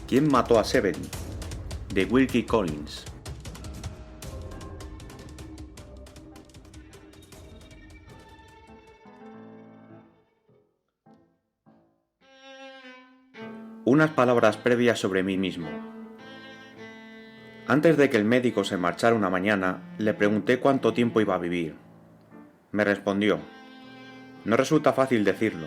¿Quién mató a Seven? De Wilkie Collins. Unas palabras previas sobre mí mismo. Antes de que el médico se marchara una mañana, le pregunté cuánto tiempo iba a vivir. Me respondió: no resulta fácil decirlo.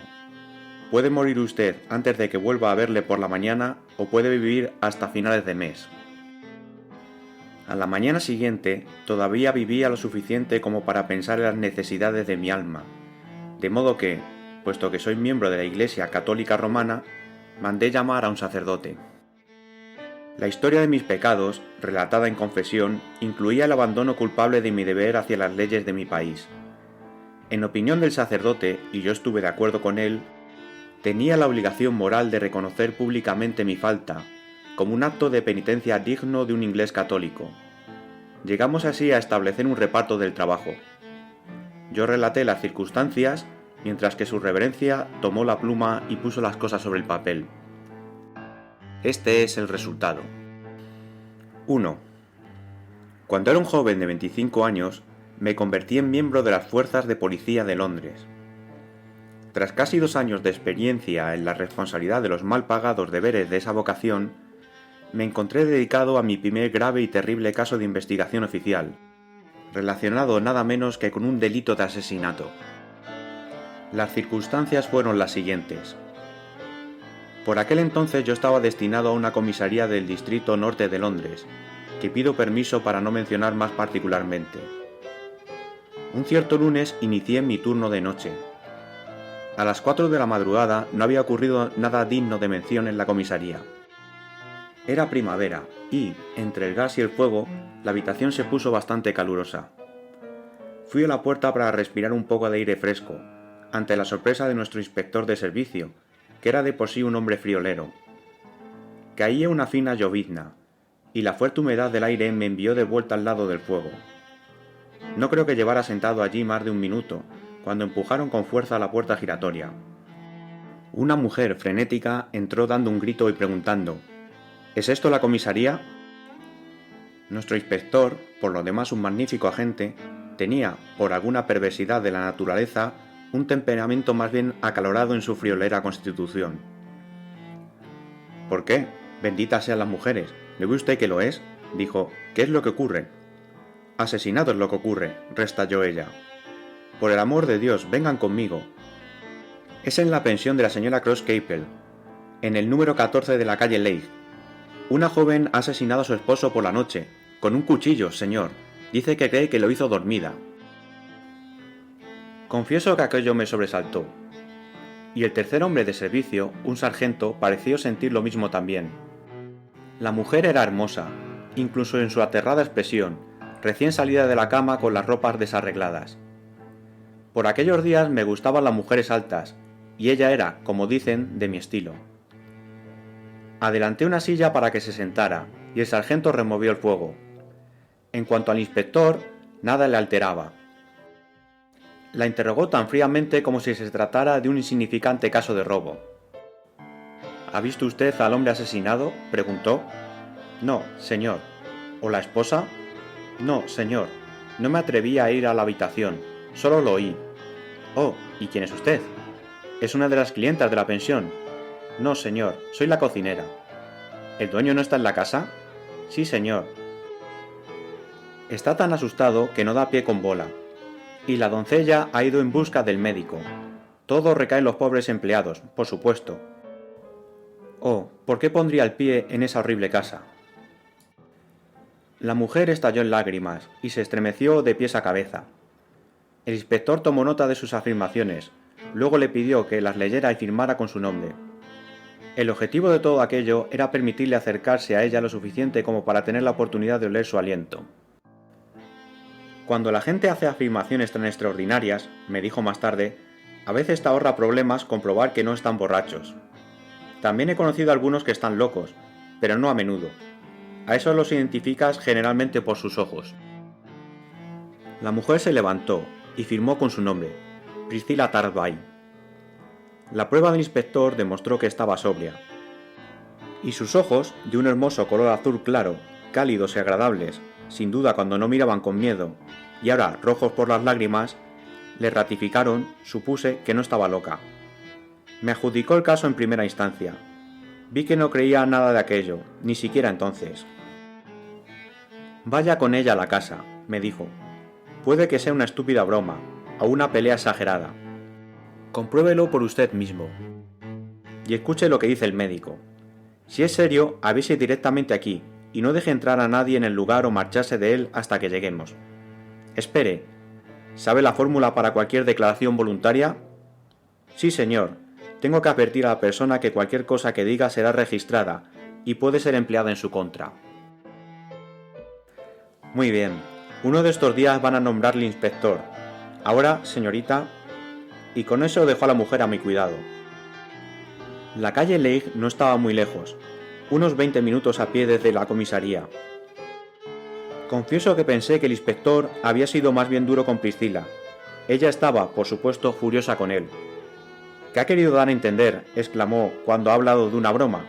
Puede morir usted antes de que vuelva a verle por la mañana o puede vivir hasta finales de mes. A la mañana siguiente todavía vivía lo suficiente como para pensar en las necesidades de mi alma, de modo que, puesto que soy miembro de la Iglesia Católica Romana, mandé llamar a un sacerdote. La historia de mis pecados, relatada en confesión, incluía el abandono culpable de mi deber hacia las leyes de mi país. En opinión del sacerdote, y yo estuve de acuerdo con él, tenía la obligación moral de reconocer públicamente mi falta, como un acto de penitencia digno de un inglés católico. Llegamos así a establecer un reparto del trabajo. Yo relaté las circunstancias, mientras que su reverencia tomó la pluma y puso las cosas sobre el papel. Este es el resultado. 1. Cuando era un joven de 25 años, me convertí en miembro de las fuerzas de policía de Londres. Tras casi 2 años de experiencia en la responsabilidad de los mal pagados deberes de esa vocación, me encontré dedicado a mi primer grave y terrible caso de investigación oficial, relacionado nada menos que con un delito de asesinato. Las circunstancias fueron las siguientes. Por aquel entonces yo estaba destinado a una comisaría del distrito norte de Londres, que pido permiso para no mencionar más particularmente. Un cierto lunes inicié mi turno de noche. A las 4 de la madrugada no había ocurrido nada digno de mención en la comisaría. Era primavera y, entre el gas y el fuego, la habitación se puso bastante calurosa. Fui a la puerta para respirar un poco de aire fresco, ante la sorpresa de nuestro inspector de servicio, que era de por sí un hombre friolero. Caía una fina llovizna, y la fuerte humedad del aire me envió de vuelta al lado del fuego. No creo que llevara sentado allí más de un minuto, cuando empujaron con fuerza la puerta giratoria. Una mujer frenética entró dando un grito y preguntando: ¿Es esto la comisaría? Nuestro inspector, por lo demás un magnífico agente, tenía, por alguna perversidad de la naturaleza, un temperamento más bien acalorado en su friolera constitución. ¿Por qué? Benditas sean las mujeres. ¿No ve usted que lo es? Dijo. ¿Qué es lo que ocurre? Asesinado es lo que ocurre, restalló ella. Por el amor de Dios, vengan conmigo. Es en la pensión de la señora Crosscaple, en el número 14 de la calle Leigh. Una joven ha asesinado a su esposo por la noche, con un cuchillo, señor. Dice que cree que lo hizo dormida. Confieso que aquello me sobresaltó. Y el tercer hombre de servicio, un sargento, pareció sentir lo mismo también. La mujer era hermosa, incluso en su aterrada expresión, recién salida de la cama con las ropas desarregladas. Por aquellos días me gustaban las mujeres altas, y ella era, como dicen, de mi estilo. Adelanté una silla para que se sentara, y el sargento removió el fuego. En cuanto al inspector, nada le alteraba. La interrogó tan fríamente como si se tratara de un insignificante caso de robo. ¿Ha visto usted al hombre asesinado?, preguntó. No, señor. ¿O la esposa? No, señor. No me atreví a ir a la habitación, solo lo oí. Oh, ¿y quién es usted? ¿Es una de las clientas de la pensión? No, señor, soy la cocinera. ¿El dueño no está en la casa? Sí, señor. Está tan asustado que no da pie con bola. Y la doncella ha ido en busca del médico. Todo recae en los pobres empleados, por supuesto. Oh, ¿por qué pondría el pie en esa horrible casa? La mujer estalló en lágrimas y se estremeció de pies a cabeza. El inspector tomó nota de sus afirmaciones, luego le pidió que las leyera y firmara con su nombre. El objetivo de todo aquello era permitirle acercarse a ella lo suficiente como para tener la oportunidad de oler su aliento. Cuando la gente hace afirmaciones tan extraordinarias, me dijo más tarde, a veces te ahorra problemas comprobar que no están borrachos. También he conocido a algunos que están locos, pero no a menudo. A esos los identificas generalmente por sus ojos. La mujer se levantó y firmó con su nombre, Priscilla Tarby. La prueba del inspector demostró que estaba sobria. y sus ojos, de un hermoso color azul claro, cálidos y agradables, sin duda cuando no miraban con miedo, y ahora rojos por las lágrimas, le ratificaron, supuse, que no estaba loca. Me adjudicó el caso en primera instancia. Vi que no creía nada de aquello, ni siquiera entonces. Vaya con ella a la casa, me dijo. Puede que sea una estúpida broma, o una pelea exagerada. Compruébelo por usted mismo. Y escuche lo que dice el médico. Si es serio, avise directamente aquí, y no deje entrar a nadie en el lugar o marcharse de él hasta que lleguemos. Espere, ¿sabe la fórmula para cualquier declaración voluntaria? Sí, señor. Tengo que advertir a la persona que cualquier cosa que diga será registrada y puede ser empleada en su contra. Muy bien. Uno de estos días van a nombrarle inspector. Ahora, señorita... Y con eso dejó a la mujer a mi cuidado. La calle Leigh no estaba muy lejos, unos 20 minutos a pie desde la comisaría. Confieso que pensé que el inspector había sido más bien duro con Priscila. Ella estaba, por supuesto, furiosa con él. ¿Qué ha querido dar a entender?, exclamó cuando ha hablado de una broma.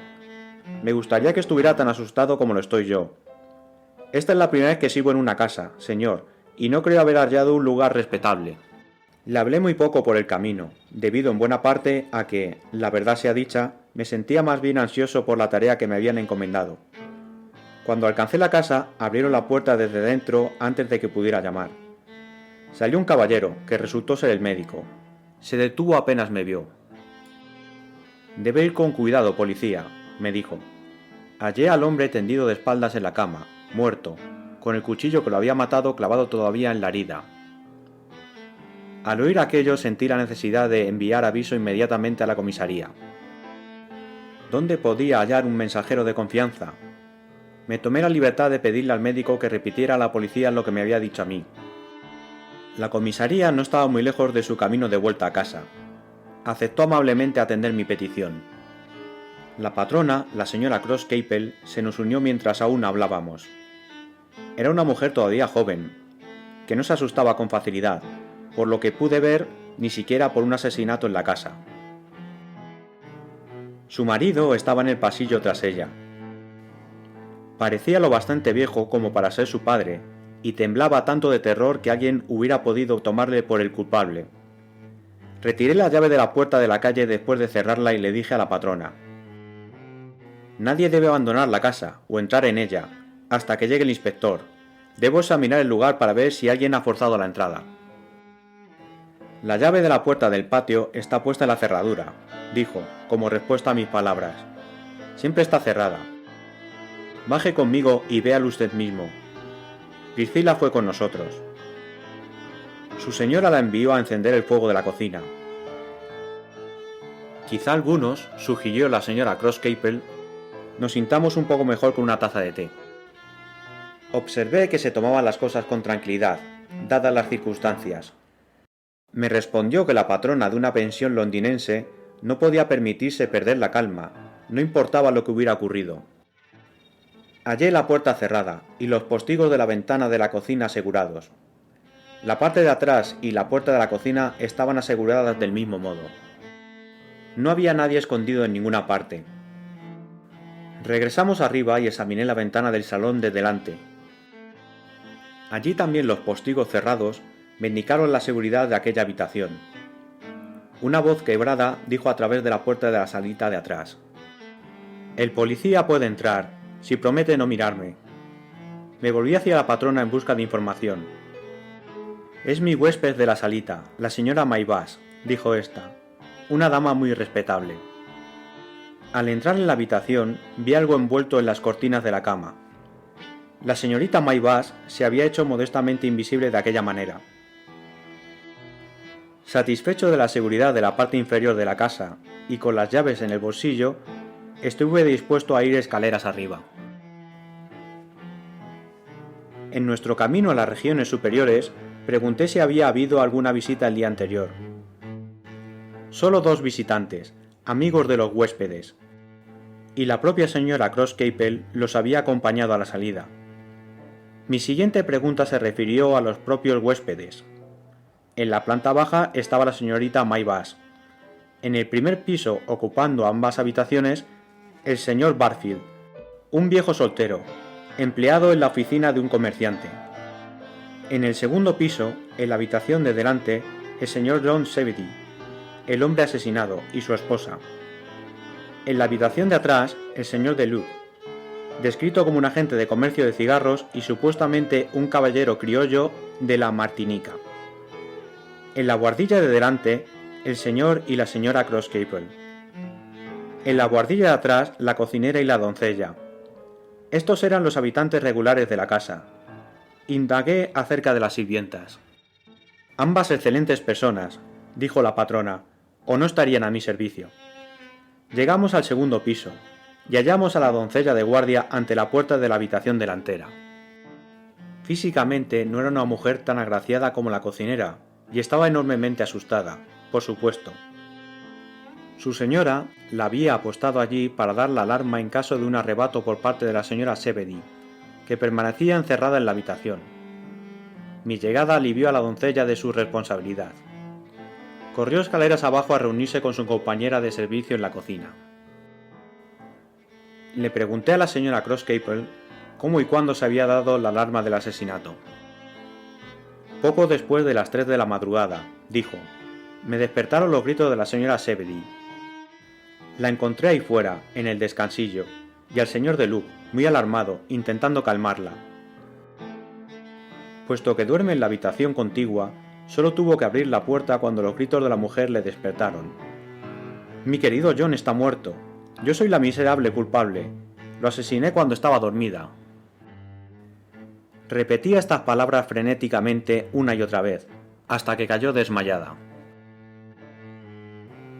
Me gustaría que estuviera tan asustado como lo estoy yo. Esta es la primera vez que sirvo en una casa, señor, y no creo haber hallado un lugar respetable. Le hablé muy poco por el camino, debido en buena parte a que, la verdad sea dicha, me sentía más bien ansioso por la tarea que me habían encomendado. Cuando alcancé la casa, abrieron la puerta desde dentro antes de que pudiera llamar. Salió un caballero, que resultó ser el médico. Se detuvo apenas me vio. Debe ir con cuidado, policía, me dijo. Hallé al hombre tendido de espaldas en la cama, muerto, con el cuchillo que lo había matado clavado todavía en la herida. Al oír aquello sentí la necesidad de enviar aviso inmediatamente a la comisaría. ¿Dónde podía hallar un mensajero de confianza? Me tomé la libertad de pedirle al médico que repitiera a la policía lo que me había dicho a mí. La comisaría no estaba muy lejos de su camino de vuelta a casa. Aceptó amablemente atender mi petición. La patrona, la señora Crosscaple, se nos unió mientras aún hablábamos. Era una mujer todavía joven, que no se asustaba con facilidad, por lo que pude ver, ni siquiera por un asesinato en la casa. Su marido estaba en el pasillo tras ella. Parecía lo bastante viejo como para ser su padre, y temblaba tanto de terror que alguien hubiera podido tomarle por el culpable. Retiré la llave de la puerta de la calle después de cerrarla y le dije a la patrona: Nadie debe abandonar la casa o entrar en ella hasta que llegue el inspector. Debo examinar el lugar para ver si alguien ha forzado la entrada. La llave de la puerta del patio está puesta en la cerradura, dijo, como respuesta a mis palabras. Siempre está cerrada. Baje conmigo y véalo usted mismo. Priscila fue con nosotros. Su señora la envió a encender el fuego de la cocina. Quizá algunos, sugirió la señora Crosscaple, nos sintamos un poco mejor con una taza de té. Observé que se tomaban las cosas con tranquilidad, dadas las circunstancias. Me respondió que la patrona de una pensión londinense no podía permitirse perder la calma, no importaba lo que hubiera ocurrido. Hallé la puerta cerrada y los postigos de la ventana de la cocina asegurados. La parte de atrás y la puerta de la cocina estaban aseguradas del mismo modo. No había nadie escondido en ninguna parte. Regresamos arriba y examiné la ventana del salón de delante. Allí también los postigos cerrados me indicaron la seguridad de aquella habitación. Una voz quebrada dijo a través de la puerta de la salita de atrás: El policía puede entrar, si promete no mirarme. Me volví hacia la patrona en busca de información. Es mi huésped de la salita, la señora Maybas, dijo ésta, una dama muy respetable. Al entrar en la habitación vi algo envuelto en las cortinas de la cama. La señorita Maybas se había hecho modestamente invisible de aquella manera. Satisfecho de la seguridad de la parte inferior de la casa y con las llaves en el bolsillo, estuve dispuesto a ir escaleras arriba. En nuestro camino a las regiones superiores, pregunté si había habido alguna visita el día anterior. Solo 2 visitantes, amigos de los huéspedes, y la propia señora Crosscaple los había acompañado a la salida. Mi siguiente pregunta se refirió a los propios huéspedes. En la planta baja estaba la señorita Maybas. En el primer piso, ocupando ambas habitaciones, el señor Barfield, un viejo soltero, empleado en la oficina de un comerciante. En el segundo piso, en la habitación de delante, el señor John Zebedee, el hombre asesinado, y su esposa. En la habitación de atrás, el señor Deluc, descrito como un agente de comercio de cigarros y supuestamente un caballero criollo de la Martinica. En la buhardilla de delante, el señor y la señora Crosscaple. En la buhardilla de atrás, la cocinera y la doncella. Estos eran los habitantes regulares de la casa. Indagué acerca de las sirvientas. Ambas excelentes personas, dijo la patrona, o no estarían a mi servicio. Llegamos al segundo piso, y hallamos a la doncella de guardia ante la puerta de la habitación delantera. Físicamente no era una mujer tan agraciada como la cocinera, y estaba enormemente asustada, por supuesto. Su señora la había apostado allí para dar la alarma en caso de un arrebato por parte de la señora Zebedee, que permanecía encerrada en la habitación. Mi llegada alivió a la doncella de su responsabilidad. Corrió escaleras abajo a reunirse con su compañera de servicio en la cocina. Le pregunté a la señora Crosscaple cómo y cuándo se había dado la alarma del asesinato. Poco después de las 3 de la madrugada, dijo. Me despertaron los gritos de la señora Zebedee. La encontré ahí fuera, en el descansillo, y al señor Deluc, muy alarmado, intentando calmarla. Puesto que duerme en la habitación contigua, solo tuvo que abrir la puerta cuando los gritos de la mujer le despertaron. Mi querido John está muerto. Yo soy la miserable culpable. Lo asesiné cuando estaba dormida. Repetía estas palabras frenéticamente una y otra vez, hasta que cayó desmayada.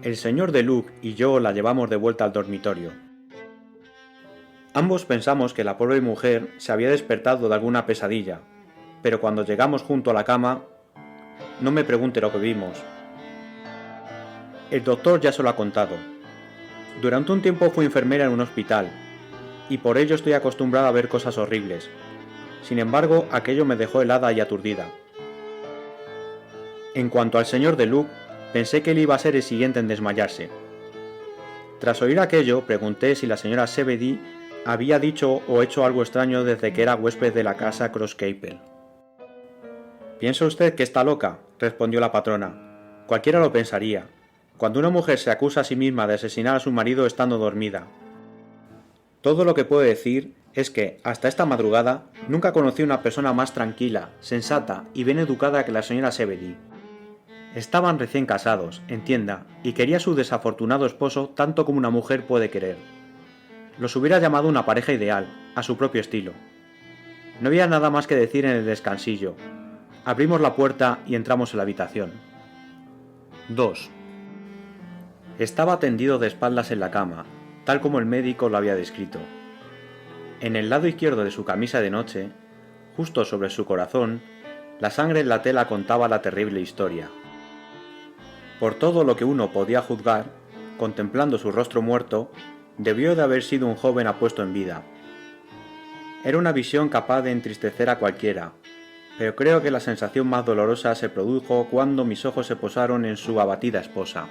El señor Deluc y yo la llevamos de vuelta al dormitorio. Ambos pensamos que la pobre mujer se había despertado de alguna pesadilla, pero cuando llegamos junto a la cama, no me pregunte lo que vimos. El doctor ya se lo ha contado. Durante un tiempo fui enfermera en un hospital, y por ello estoy acostumbrada a ver cosas horribles. Sin embargo, aquello me dejó helada y aturdida. En cuanto al señor Deluc, pensé que él iba a ser el siguiente en desmayarse. Tras oír aquello, pregunté si la señora Zebedee había dicho o hecho algo extraño desde que era huésped de la casa Crosscaple. «¿Piensa usted que está loca?», respondió la patrona. «Cualquiera lo pensaría, cuando una mujer se acusa a sí misma de asesinar a su marido estando dormida. Todo lo que puedo decir es que, hasta esta madrugada, nunca conocí una persona más tranquila, sensata y bien educada que la señora Zebedee. Estaban recién casados, entienda, y quería a su desafortunado esposo tanto como una mujer puede querer. Los hubiera llamado una pareja ideal, a su propio estilo. No había nada más que decir en el descansillo. Abrimos la puerta y entramos en la habitación. 2. Estaba tendido de espaldas en la cama, tal como el médico lo había descrito. En el lado izquierdo de su camisa de noche, justo sobre su corazón, la sangre en la tela contaba la terrible historia. Por todo lo que uno podía juzgar, contemplando su rostro muerto, debió de haber sido un joven apuesto en vida. Era una visión capaz de entristecer a cualquiera, pero creo que la sensación más dolorosa se produjo cuando mis ojos se posaron en su abatida esposa.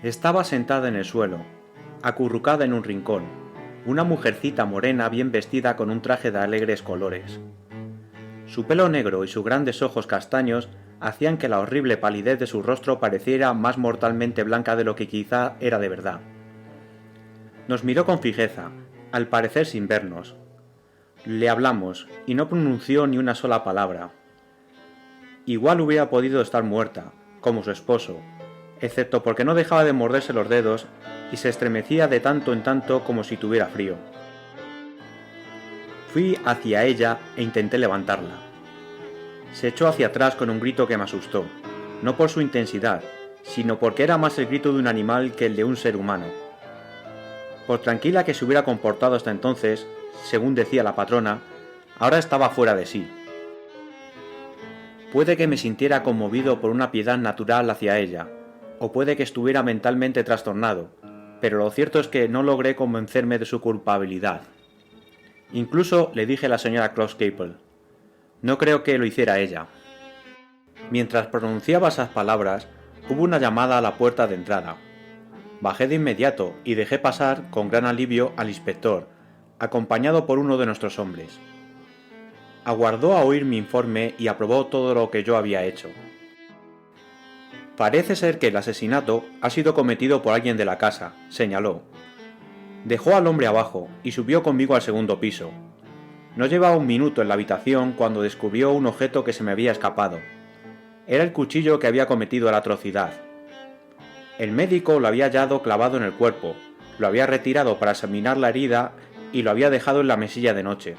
Estaba sentada en el suelo, acurrucada en un rincón, una mujercita morena bien vestida con un traje de alegres colores. Su pelo negro y sus grandes ojos castaños hacían que la horrible palidez de su rostro pareciera más mortalmente blanca de lo que quizá era de verdad. Nos miró con fijeza, al parecer sin vernos. Le hablamos, y no pronunció ni una sola palabra. Igual hubiera podido estar muerta, como su esposo, excepto porque no dejaba de morderse los dedos y se estremecía de tanto en tanto como si tuviera frío. Fui hacia ella e intenté levantarla. Se echó hacia atrás con un grito que me asustó, no por su intensidad, sino porque era más el grito de un animal que el de un ser humano. Por tranquila que se hubiera comportado hasta entonces, según decía la patrona, ahora estaba fuera de sí. Puede que me sintiera conmovido por una piedad natural hacia ella, o puede que estuviera mentalmente trastornado, pero lo cierto es que no logré convencerme de su culpabilidad. Incluso le dije a la señora Crosscaple, no creo que lo hiciera ella. Mientras pronunciaba esas palabras, hubo una llamada a la puerta de entrada. Bajé de inmediato y dejé pasar con gran alivio al inspector, acompañado por uno de nuestros hombres. Aguardó a oír mi informe y aprobó todo lo que yo había hecho. Parece ser que el asesinato ha sido cometido por alguien de la casa, señaló. Dejó al hombre abajo y subió conmigo al segundo piso. No llevaba un minuto en la habitación cuando descubrió un objeto que se me había escapado. Era el cuchillo que había cometido la atrocidad. El médico lo había hallado clavado en el cuerpo, lo había retirado para examinar la herida y lo había dejado en la mesilla de noche.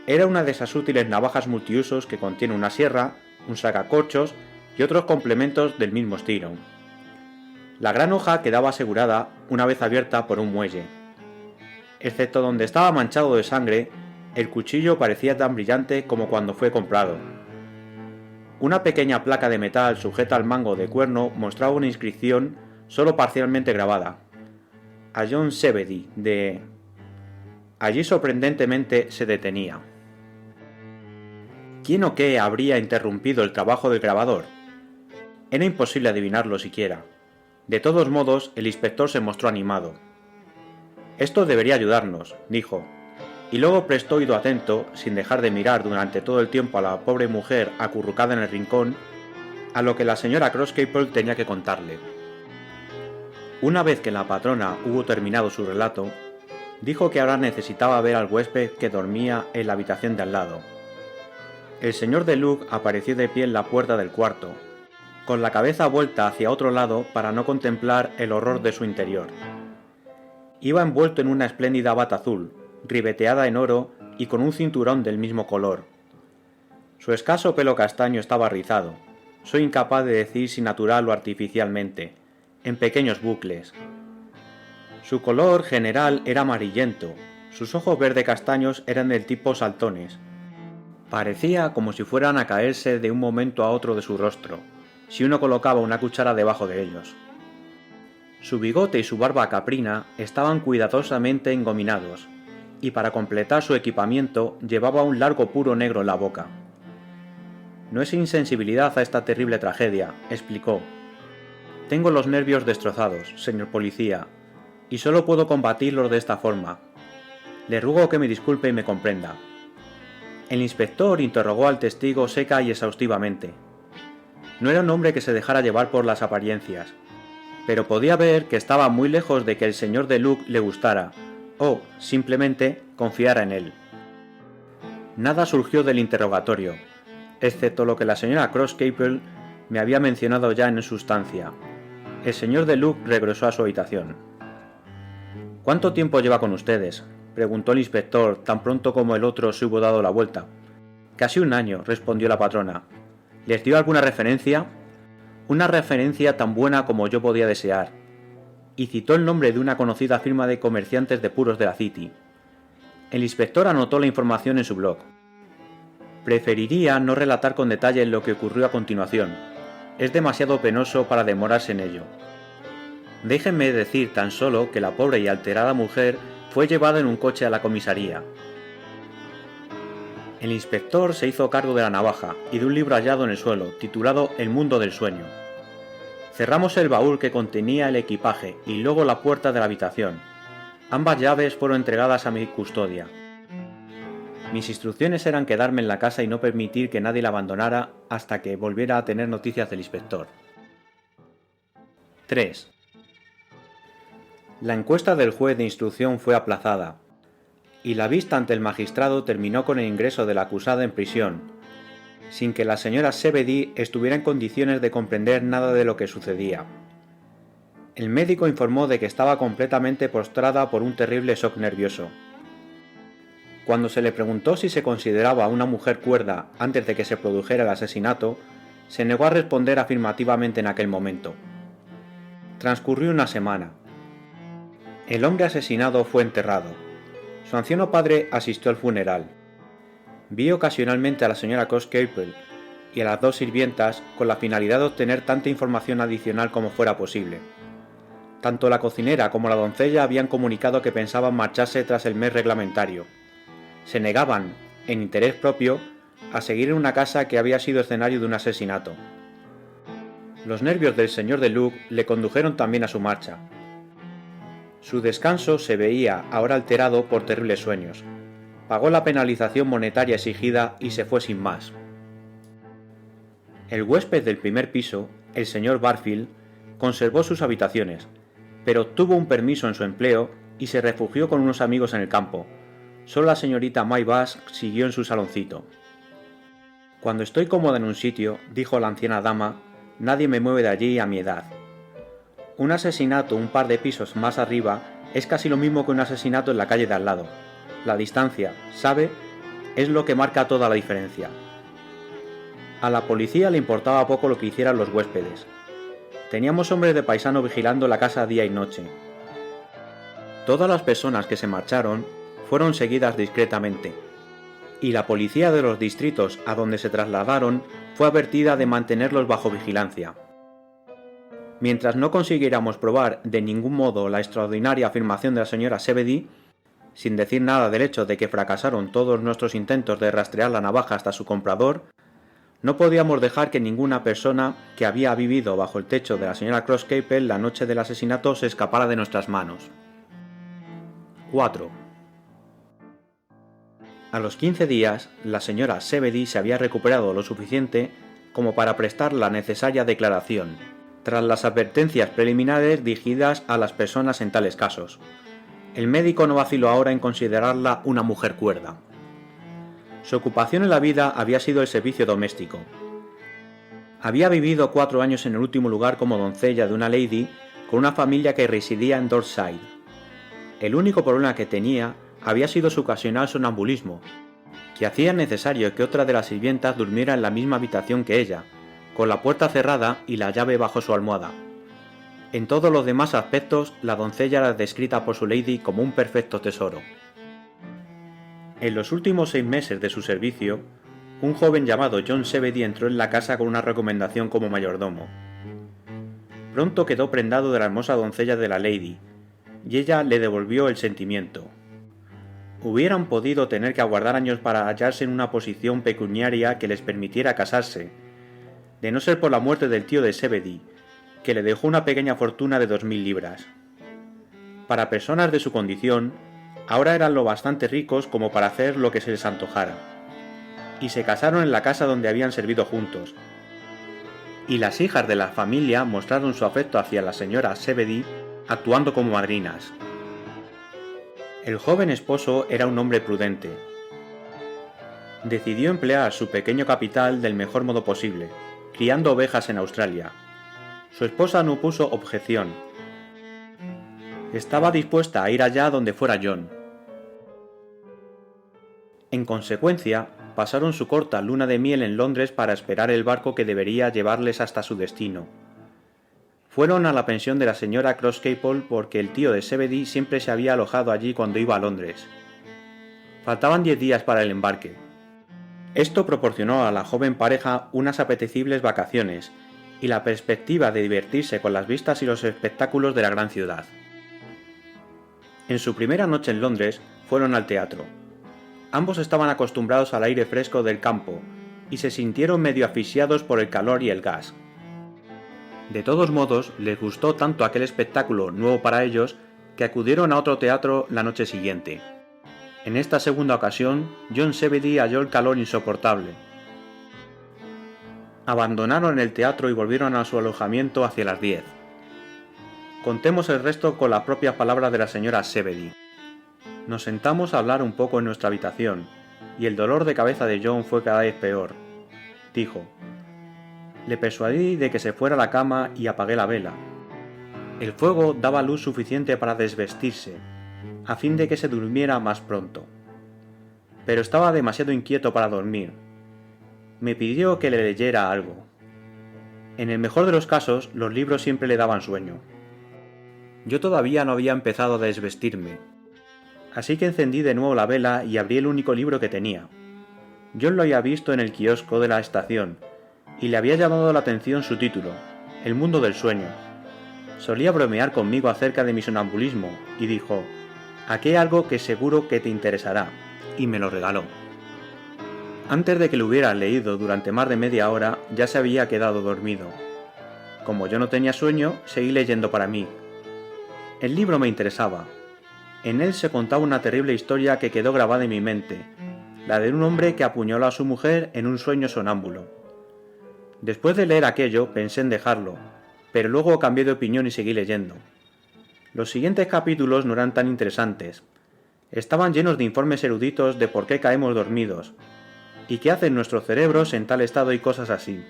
Era una de esas útiles navajas multiusos que contiene una sierra, un sacacorchos y otros complementos del mismo estilo. La gran hoja quedaba asegurada una vez abierta por un muelle. Excepto donde estaba manchado de sangre, el cuchillo parecía tan brillante como cuando fue comprado. Una pequeña placa de metal sujeta al mango de cuerno mostraba una inscripción solo parcialmente grabada. A John Zebedee, de... Allí sorprendentemente se detenía. ¿Quién o qué habría interrumpido el trabajo del grabador? Era imposible adivinarlo siquiera. De todos modos, el inspector se mostró animado. Esto debería ayudarnos, dijo, y luego prestó oído atento, sin dejar de mirar durante todo el tiempo a la pobre mujer acurrucada en el rincón, a lo que la señora Crosscaple tenía que contarle. Una vez que la patrona hubo terminado su relato, dijo que ahora necesitaba ver al huésped que dormía en la habitación de al lado. El señor de Luc apareció de pie en la puerta del cuarto, con la cabeza vuelta hacia otro lado para no contemplar el horror de su interior. Iba envuelto en una espléndida bata azul, ribeteada en oro y con un cinturón del mismo color. Su escaso pelo castaño estaba rizado, soy incapaz de decir si natural o artificialmente, en pequeños bucles. Su color general era amarillento, sus ojos verde castaños eran del tipo saltones. Parecía como si fueran a caerse de un momento a otro de su rostro, si uno colocaba una cuchara debajo de ellos. Su bigote y su barba caprina estaban cuidadosamente engominados, y para completar su equipamiento llevaba un largo puro negro en la boca. No es insensibilidad a esta terrible tragedia, explicó. Tengo los nervios destrozados, señor policía, y solo puedo combatirlos de esta forma. Le ruego que me disculpe y me comprenda. El inspector interrogó al testigo seca y exhaustivamente. No era un hombre que se dejara llevar por las apariencias, pero podía ver que estaba muy lejos de que el señor de Luc le gustara, o, simplemente, confiara en él. Nada surgió del interrogatorio, excepto lo que la señora Crosscaple me había mencionado ya en sustancia. El señor de Luc regresó a su habitación. ¿Cuánto tiempo lleva con ustedes?, preguntó el inspector tan pronto como el otro se hubo dado la vuelta. Casi un año, respondió la patrona. ¿Les dio alguna referencia? Una referencia tan buena como yo podía desear. Y citó el nombre de una conocida firma de comerciantes de puros de la City. El inspector anotó la información en su blog. Preferiría no relatar con detalle lo que ocurrió a continuación. Es demasiado penoso para demorarse en ello. Déjenme decir tan solo que la pobre y alterada mujer fue llevada en un coche a la comisaría. El inspector se hizo cargo de la navaja y de un libro hallado en el suelo, titulado El mundo del sueño. Cerramos el baúl que contenía el equipaje y luego la puerta de la habitación. Ambas llaves fueron entregadas a mi custodia. Mis instrucciones eran quedarme en la casa y no permitir que nadie la abandonara hasta que volviera a tener noticias del inspector. 3. La encuesta del juez de instrucción fue aplazada, y la vista ante el magistrado terminó con el ingreso de la acusada en prisión, sin que la señora Zebedee estuviera en condiciones de comprender nada de lo que sucedía. El médico informó de que estaba completamente postrada por un terrible shock nervioso. Cuando se le preguntó si se consideraba una mujer cuerda antes de que se produjera el asesinato, se negó a responder afirmativamente en aquel momento. Transcurrió una semana. El hombre asesinado fue enterrado. Su anciano padre asistió al funeral. Vi ocasionalmente a la señora Crosscaple y a las dos sirvientas con la finalidad de obtener tanta información adicional como fuera posible. Tanto la cocinera como la doncella habían comunicado que pensaban marcharse tras el mes reglamentario. Se negaban, en interés propio, a seguir en una casa que había sido escenario de un asesinato. Los nervios del señor de Luc le condujeron también a su marcha. Su descanso se veía ahora alterado por terribles sueños. Pagó la penalización monetaria exigida y se fue sin más. El huésped del primer piso, el señor Barfield, conservó sus habitaciones, pero obtuvo un permiso en su empleo y se refugió con unos amigos en el campo. Solo la señorita Maybash siguió en su saloncito. Cuando estoy cómoda en un sitio, dijo la anciana dama, nadie me mueve de allí a mi edad. Un asesinato un par de pisos más arriba es casi lo mismo que un asesinato en la calle de al lado. La distancia, ¿sabe?, es lo que marca toda la diferencia. A la policía le importaba poco lo que hicieran los huéspedes. Teníamos hombres de paisano vigilando la casa día y noche. Todas las personas que se marcharon fueron seguidas discretamente, y la policía de los distritos a donde se trasladaron fue advertida de mantenerlos bajo vigilancia. Mientras no consiguiéramos probar de ningún modo la extraordinaria afirmación de la señora Zebedee, sin decir nada del hecho de que fracasaron todos nuestros intentos de rastrear la navaja hasta su comprador, no podíamos dejar que ninguna persona que había vivido bajo el techo de la señora Crosscaple la noche del asesinato se escapara de nuestras manos. 4. A los 15 días, la señora Zebedee se había recuperado lo suficiente como para prestar la necesaria declaración, tras las advertencias preliminares dirigidas a las personas en tales casos. El médico no vaciló ahora en considerarla una mujer cuerda. Su ocupación en la vida había sido el servicio doméstico. Había vivido 4 años en el último lugar como doncella de una lady con una familia que residía en Dorkside. El único problema que tenía había sido su ocasional sonambulismo, que hacía necesario que otra de las sirvientas durmiera en la misma habitación que ella, con la puerta cerrada y la llave bajo su almohada. En todos los demás aspectos, la doncella era descrita por su lady como un perfecto tesoro. En los últimos 6 meses de su servicio, un joven llamado John Zebedee entró en la casa con una recomendación como mayordomo. Pronto quedó prendado de la hermosa doncella de la lady, y ella le devolvió el sentimiento. Hubieran podido tener que aguardar años para hallarse en una posición pecuniaria que les permitiera casarse, de no ser por la muerte del tío de Zebedee, que le dejó una pequeña fortuna de 2000 libras. Para personas de su condición, ahora eran lo bastante ricos como para hacer lo que se les antojara, y se casaron en la casa donde habían servido juntos, y las hijas de la familia mostraron su afecto hacia la señora Zebedee actuando como madrinas. El joven esposo era un hombre prudente. Decidió emplear su pequeño capital del mejor modo posible, criando ovejas en Australia. Su esposa no puso objeción. Estaba dispuesta a ir allá donde fuera John. En consecuencia, pasaron su corta luna de miel en Londres para esperar el barco que debería llevarles hasta su destino. Fueron a la pensión de la señora Crosscaple porque el tío de Zebedee siempre se había alojado allí cuando iba a Londres. Faltaban 10 días para el embarque. Esto proporcionó a la joven pareja unas apetecibles vacaciones y la perspectiva de divertirse con las vistas y los espectáculos de la gran ciudad. En su primera noche en Londres fueron al teatro. Ambos estaban acostumbrados al aire fresco del campo y se sintieron medio asfixiados por el calor y el gas. De todos modos, les gustó tanto aquel espectáculo nuevo para ellos que acudieron a otro teatro la noche siguiente. En esta segunda ocasión, John Zebedee halló el calor insoportable. Abandonaron el teatro y volvieron a su alojamiento hacia las 10. Contemos el resto con las propias palabras de la señora Zebedee. Nos sentamos a hablar un poco en nuestra habitación, y el dolor de cabeza de John fue cada vez peor. Dijo: le persuadí de que se fuera a la cama y apagué la vela. El fuego daba luz suficiente para desvestirse, a fin de que se durmiera más pronto. Pero estaba demasiado inquieto para dormir. Me pidió que le leyera algo. En el mejor de los casos, los libros siempre le daban sueño. Yo todavía no había empezado a desvestirme, así que encendí de nuevo la vela y abrí el único libro que tenía. John lo había visto en el kiosco de la estación, y le había llamado la atención su título, El mundo del sueño. Solía bromear conmigo acerca de mi sonambulismo, y dijo: aquí hay algo que seguro que te interesará, y me lo regaló. Antes de que lo hubiera leído durante más de media hora, ya se había quedado dormido. Como yo no tenía sueño, seguí leyendo para mí. El libro me interesaba. En él se contaba una terrible historia que quedó grabada en mi mente, la de un hombre que apuñaló a su mujer en un sueño sonámbulo. Después de leer aquello, pensé en dejarlo, pero luego cambié de opinión y seguí leyendo. Los siguientes capítulos no eran tan interesantes. Estaban llenos de informes eruditos de por qué caemos dormidos, y qué hacen nuestros cerebros en tal estado y cosas así.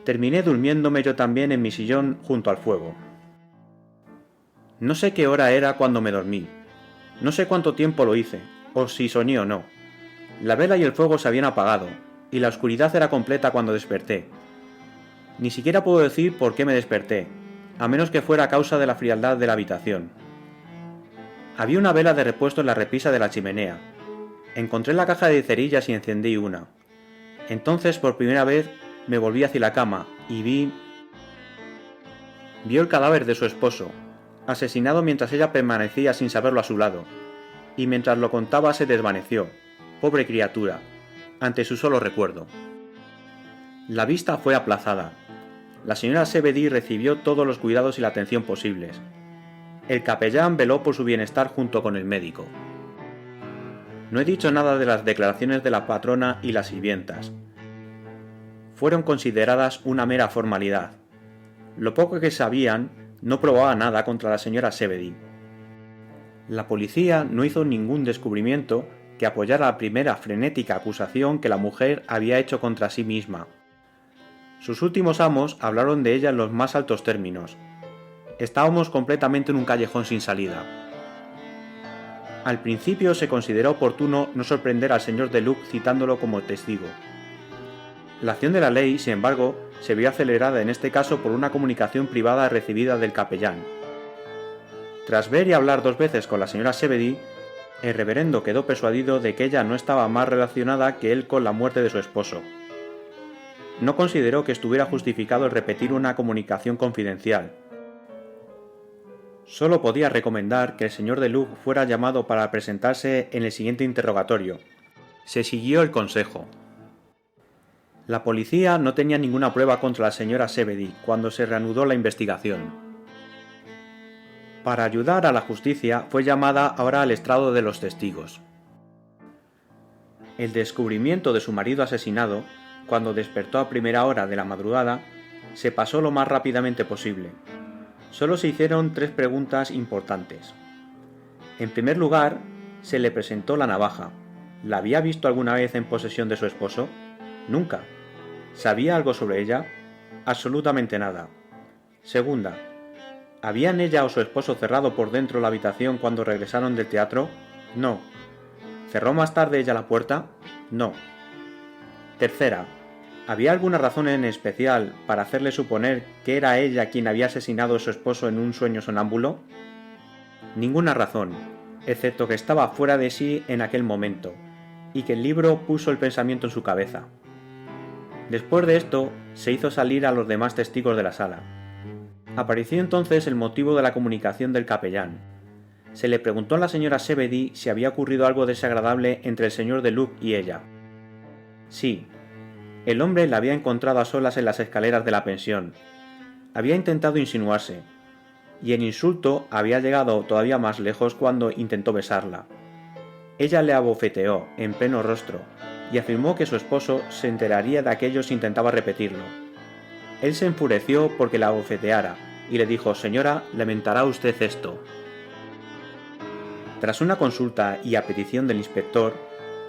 Terminé durmiéndome yo también en mi sillón junto al fuego. No sé qué hora era cuando me dormí. No sé cuánto tiempo lo hice, o si soñé o no. La vela y el fuego se habían apagado, y la oscuridad era completa cuando desperté. Ni siquiera puedo decir por qué me desperté, a menos que fuera a causa de la frialdad de la habitación. Había una vela de repuesto en la repisa de la chimenea. Encontré la caja de cerillas y encendí una. Entonces, por primera vez, me volví hacia la cama y vio el cadáver de su esposo, asesinado mientras ella permanecía sin saberlo a su lado, y mientras lo contaba se desvaneció, pobre criatura, ante su solo recuerdo. La vista fue aplazada. La señora Zebedee recibió todos los cuidados y la atención posibles. El capellán veló por su bienestar junto con el médico. No he dicho nada de las declaraciones de la patrona y las sirvientas. Fueron consideradas una mera formalidad. Lo poco que sabían no probaba nada contra la señora Zebedee. La policía no hizo ningún descubrimiento que apoyara la primera frenética acusación que la mujer había hecho contra sí misma. Sus últimos amos hablaron de ella en los más altos términos. Estábamos completamente en un callejón sin salida. Al principio se consideró oportuno no sorprender al señor de Luc citándolo como testigo. La acción de la ley, sin embargo, se vio acelerada en este caso por una comunicación privada recibida del capellán. Tras ver y hablar 2 veces con la señora Zebedee, el reverendo quedó persuadido de que ella no estaba más relacionada que él con la muerte de su esposo. No consideró que estuviera justificado el repetir una comunicación confidencial. Solo podía recomendar que el señor de Luc fuera llamado para presentarse en el siguiente interrogatorio. Se siguió el consejo. La policía no tenía ninguna prueba contra la señora Zebedee cuando se reanudó la investigación. Para ayudar a la justicia fue llamada ahora al estrado de los testigos. El descubrimiento de su marido asesinado, cuando despertó a primera hora de la madrugada, se pasó lo más rápidamente posible. Solo se hicieron 3 preguntas importantes. En primer lugar, se le presentó la navaja. ¿La había visto alguna vez en posesión de su esposo? Nunca. ¿Sabía algo sobre ella? Absolutamente nada. Segunda, ¿habían ella o su esposo cerrado por dentro la habitación cuando regresaron del teatro? No. ¿Cerró más tarde ella la puerta? No. Tercera, ¿había alguna razón en especial para hacerle suponer que era ella quien había asesinado a su esposo en un sueño sonámbulo? Ninguna razón, excepto que estaba fuera de sí en aquel momento, y que el libro puso el pensamiento en su cabeza. Después de esto, se hizo salir a los demás testigos de la sala. Apareció entonces el motivo de la comunicación del capellán. Se le preguntó a la señora Zebedee si había ocurrido algo desagradable entre el señor de Luc y ella. Sí. El hombre la había encontrado a solas en las escaleras de la pensión. Había intentado insinuarse, y el insulto había llegado todavía más lejos cuando intentó besarla. Ella le abofeteó en pleno rostro, y afirmó que su esposo se enteraría de aquello si intentaba repetirlo. Él se enfureció porque la abofeteara, y le dijo: «Señora, lamentará usted esto». Tras una consulta y a petición del inspector,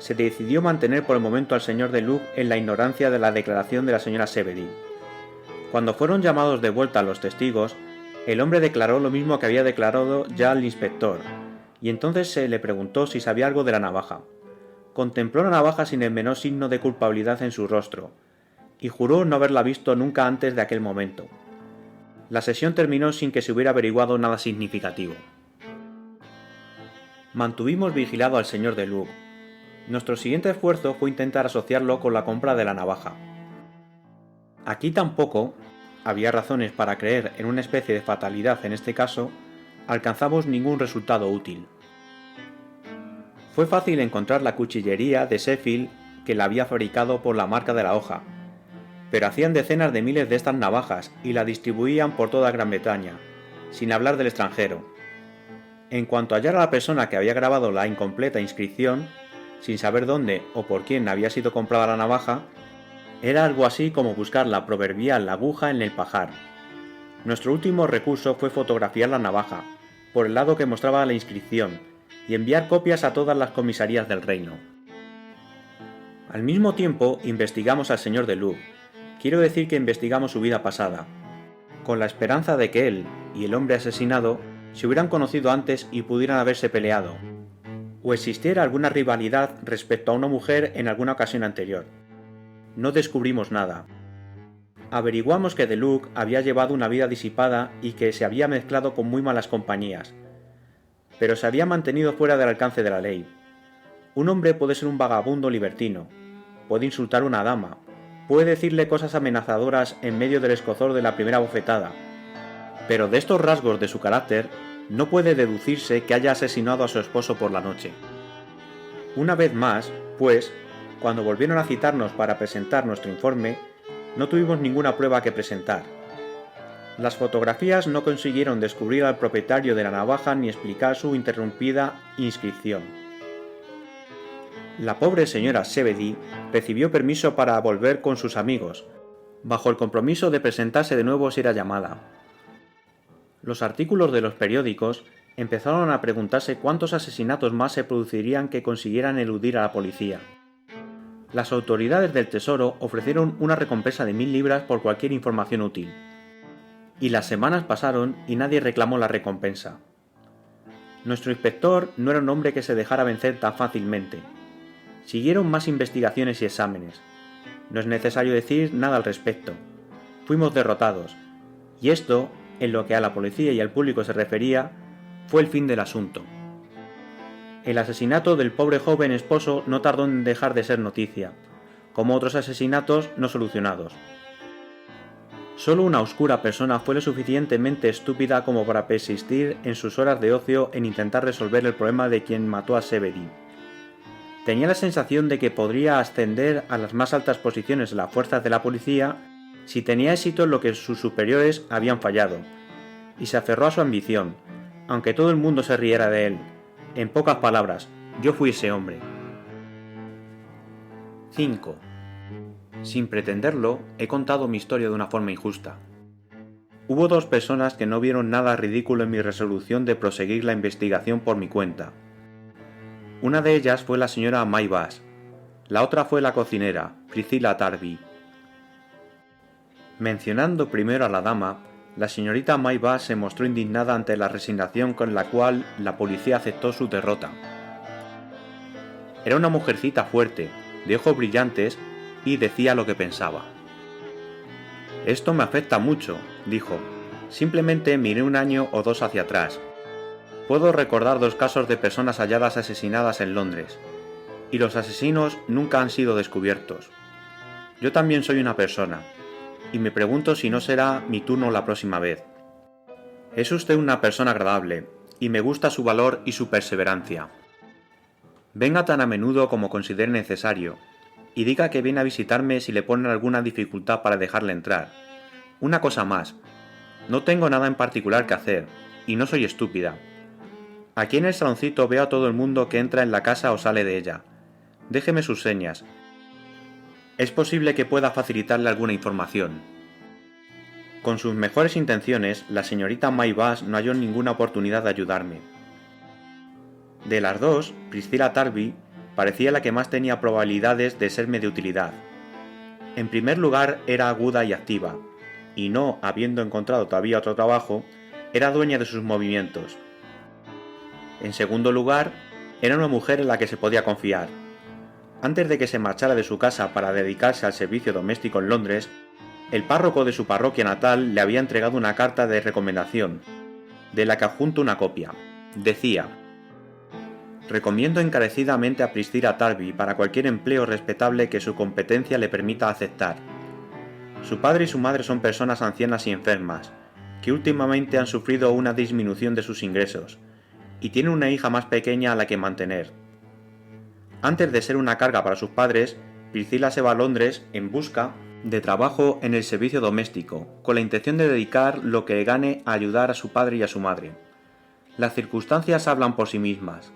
se decidió mantener por el momento al señor de Luc en la ignorancia de la declaración de la señora Zebedee. Cuando fueron llamados de vuelta los testigos, el hombre declaró lo mismo que había declarado ya al inspector, y entonces se le preguntó si sabía algo de la navaja. Contempló la navaja sin el menor signo de culpabilidad en su rostro, y juró no haberla visto nunca antes de aquel momento. La sesión terminó sin que se hubiera averiguado nada significativo. Mantuvimos vigilado al señor de Luc. Nuestro siguiente esfuerzo fue intentar asociarlo con la compra de la navaja. Aquí tampoco, había razones para creer en una especie de fatalidad en este caso, alcanzamos ningún resultado útil. Fue fácil encontrar la cuchillería de Sheffield que la había fabricado por la marca de la hoja, Pero hacían decenas de miles de estas navajas y las distribuían por toda Gran Bretaña, sin hablar del extranjero. En cuanto hallara a la persona que había grabado la incompleta inscripción, sin saber dónde o por quién había sido comprada la navaja, era algo así como buscar la proverbial aguja en el pajar. Nuestro último recurso fue fotografiar la navaja, por el lado que mostraba la inscripción, y enviar copias a todas las comisarías del reino. Al mismo tiempo, investigamos al señor de Lug. Quiero decir que investigamos su vida pasada, con la esperanza de que él y el hombre asesinado se hubieran conocido antes y pudieran haberse peleado, o existiera alguna rivalidad respecto a una mujer en alguna ocasión anterior. No descubrimos nada. Averiguamos que de Lug había llevado una vida disipada y que se había mezclado con muy malas compañías, pero se había mantenido fuera del alcance de la ley. Un hombre puede ser un vagabundo libertino, puede insultar a una dama, puede decirle cosas amenazadoras en medio del escozor de la primera bofetada, pero de estos rasgos de su carácter no puede deducirse que haya asesinado a su esposo por la noche. Una vez más, pues, cuando volvieron a citarnos para presentar nuestro informe, no tuvimos ninguna prueba que presentar. Las fotografías no consiguieron descubrir al propietario de la navaja ni explicar su interrumpida inscripción. La pobre señora Zebedee recibió permiso para volver con sus amigos, bajo el compromiso de presentarse de nuevo si era llamada. Los artículos de los periódicos empezaron a preguntarse cuántos asesinatos más se producirían que consiguieran eludir a la policía. Las autoridades del Tesoro ofrecieron una recompensa de 1000 libras por cualquier información útil. Y las semanas pasaron y nadie reclamó la recompensa. Nuestro inspector no era un hombre que se dejara vencer tan fácilmente. Siguieron más investigaciones y exámenes. No es necesario decir nada al respecto. Fuimos derrotados, y esto, en lo que a la policía y al público se refería, fue el fin del asunto. El asesinato del pobre joven esposo no tardó en dejar de ser noticia, como otros asesinatos no solucionados. Solo una oscura persona fue lo suficientemente estúpida como para persistir en sus horas de ocio en intentar resolver el problema de quien mató a Zebedee. Tenía la sensación de que podría ascender a las más altas posiciones de las fuerzas de la policía si tenía éxito en lo que sus superiores habían fallado, y se aferró a su ambición, aunque todo el mundo se riera de él. En pocas palabras, yo fui ese hombre. 5. Sin pretenderlo, he contado mi historia de una forma injusta. Hubo 2 personas que no vieron nada ridículo en mi resolución de proseguir la investigación por mi cuenta. Una de ellas fue la señora May Bass, la otra fue la cocinera, Priscilla Tarby. Mencionando primero a la dama, la señorita May Bass se mostró indignada ante la resignación con la cual la policía aceptó su derrota. Era una mujercita fuerte, de ojos brillantes, y decía lo que pensaba. «Esto me afecta mucho», dijo. «Simplemente miré 1 año o 2 hacia atrás. Puedo recordar 2 casos de personas halladas asesinadas en Londres, y los asesinos nunca han sido descubiertos. Yo también soy una persona, y me pregunto si no será mi turno la próxima vez. Es usted una persona agradable, y me gusta su valor y su perseverancia. Venga tan a menudo como considere necesario, y diga que viene a visitarme si le ponen alguna dificultad para dejarle entrar. Una cosa más, no tengo nada en particular que hacer, y no soy estúpida. Aquí en el saloncito veo a todo el mundo que entra en la casa o sale de ella. Déjeme sus señas. Es posible que pueda facilitarle alguna información». Con sus mejores intenciones, la señorita May Bass no halló ninguna oportunidad de ayudarme. De las 2, Priscilla Tarby parecía la que más tenía probabilidades de serme de utilidad. En primer lugar, era aguda y activa, y no habiendo encontrado todavía otro trabajo, era dueña de sus movimientos. En segundo lugar, era una mujer en la que se podía confiar. Antes de que se marchara de su casa para dedicarse al servicio doméstico en Londres, el párroco de su parroquia natal le había entregado una carta de recomendación, de la que adjunto una copia. Decía: «Recomiendo encarecidamente a Priscilla Tarby para cualquier empleo respetable que su competencia le permita aceptar. Su padre y su madre son personas ancianas y enfermas, que últimamente han sufrido una disminución de sus ingresos, y tienen una hija más pequeña a la que mantener. Antes de ser una carga para sus padres, Priscilla se va a Londres en busca de trabajo en el servicio doméstico, con la intención de dedicar lo que gane a ayudar a su padre y a su madre. Las circunstancias hablan por sí mismas.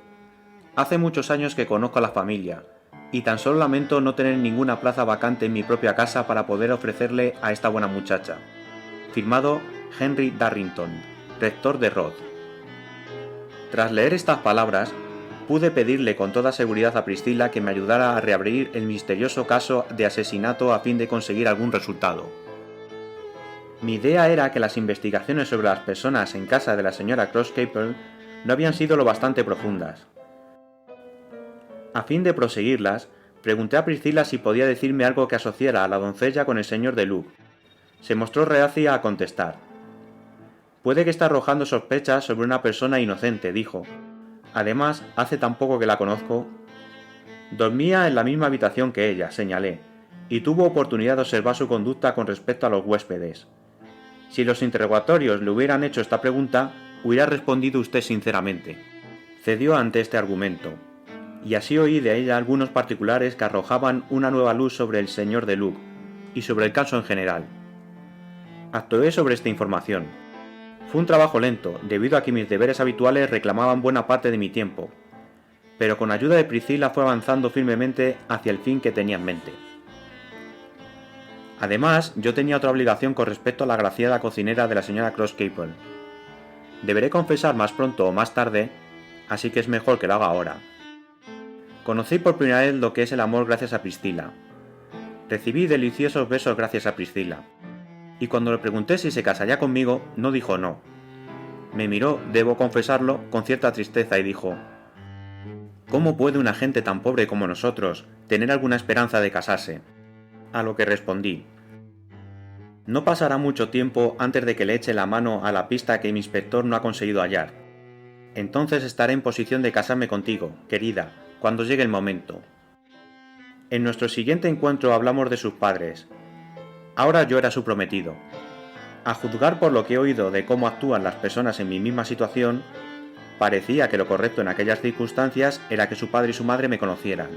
Hace muchos años que conozco a la familia, y tan solo lamento no tener ninguna plaza vacante en mi propia casa para poder ofrecerle a esta buena muchacha. Firmado Henry Darrington, rector de Roth. Tras leer estas palabras, pude pedirle con toda seguridad a Priscilla que me ayudara a reabrir el misterioso caso de asesinato a fin de conseguir algún resultado. Mi idea era que las investigaciones sobre las personas en casa de la señora Crosscaple no habían sido lo bastante profundas. A fin de proseguirlas, pregunté a Priscilla si podía decirme algo que asociara a la doncella con el señor de Luke. Se mostró reacia a contestar. Puede que esté arrojando sospechas sobre una persona inocente, dijo. Además, hace tan poco que la conozco. Dormía en la misma habitación que ella, señalé, y tuvo oportunidad de observar su conducta con respecto a los huéspedes. Si los interrogatorios le hubieran hecho esta pregunta, hubiera respondido usted sinceramente. Cedió ante este argumento, y así oí de ella algunos particulares que arrojaban una nueva luz sobre el señor de Luke, y sobre el caso en general. Actué sobre esta información. Fue un trabajo lento, debido a que mis deberes habituales reclamaban buena parte de mi tiempo, pero con ayuda de Priscilla fue avanzando firmemente hacia el fin que tenía en mente. Además, yo tenía otra obligación con respecto a la agraciada cocinera de la señora Crosscaple. Deberé confesar más pronto o más tarde, así que es mejor que lo haga ahora. Conocí por primera vez lo que es el amor gracias a Priscilla. Recibí deliciosos besos gracias a Priscilla. Y cuando le pregunté si se casaría conmigo, no dijo no. Me miró, debo confesarlo, con cierta tristeza y dijo: ¿Cómo puede una gente tan pobre como nosotros tener alguna esperanza de casarse? A lo que respondí: no pasará mucho tiempo antes de que le eche la mano a la pista que mi inspector no ha conseguido hallar. Entonces estaré en posición de casarme contigo, querida, cuando llegue el momento. En nuestro siguiente encuentro hablamos de sus padres. Ahora yo era su prometido. A juzgar por lo que he oído de cómo actúan las personas en mi misma situación, parecía que lo correcto en aquellas circunstancias era que su padre y su madre me conocieran.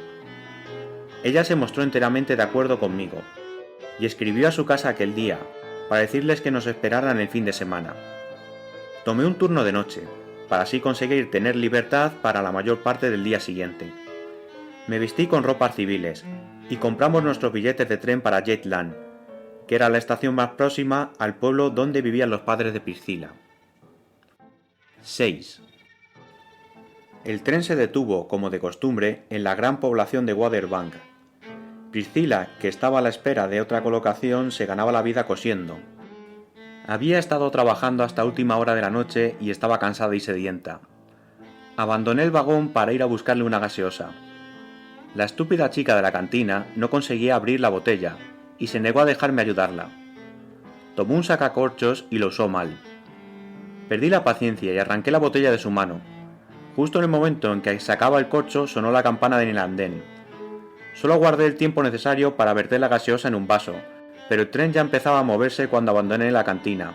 Ella se mostró enteramente de acuerdo conmigo, y escribió a su casa aquel día, para decirles que nos esperaran el fin de semana. Tomé un turno de noche, para así conseguir tener libertad para la mayor parte del día siguiente. Me vestí con ropas civiles, y compramos nuestros billetes de tren para Jetland, que era la estación más próxima al pueblo donde vivían los padres de Priscilla. 6. El tren se detuvo, como de costumbre, en la gran población de Waterbank. Priscilla, que estaba a la espera de otra colocación, se ganaba la vida cosiendo. Había estado trabajando hasta última hora de la noche y estaba cansada y sedienta. Abandoné el vagón para ir a buscarle una gaseosa. La estúpida chica de la cantina no conseguía abrir la botella y se negó a dejarme ayudarla. Tomó un sacacorchos y lo usó mal. Perdí la paciencia y arranqué la botella de su mano. Justo en el momento en que sacaba el corcho sonó la campana del andén. Solo guardé el tiempo necesario para verter la gaseosa en un vaso, pero el tren ya empezaba a moverse cuando abandoné la cantina.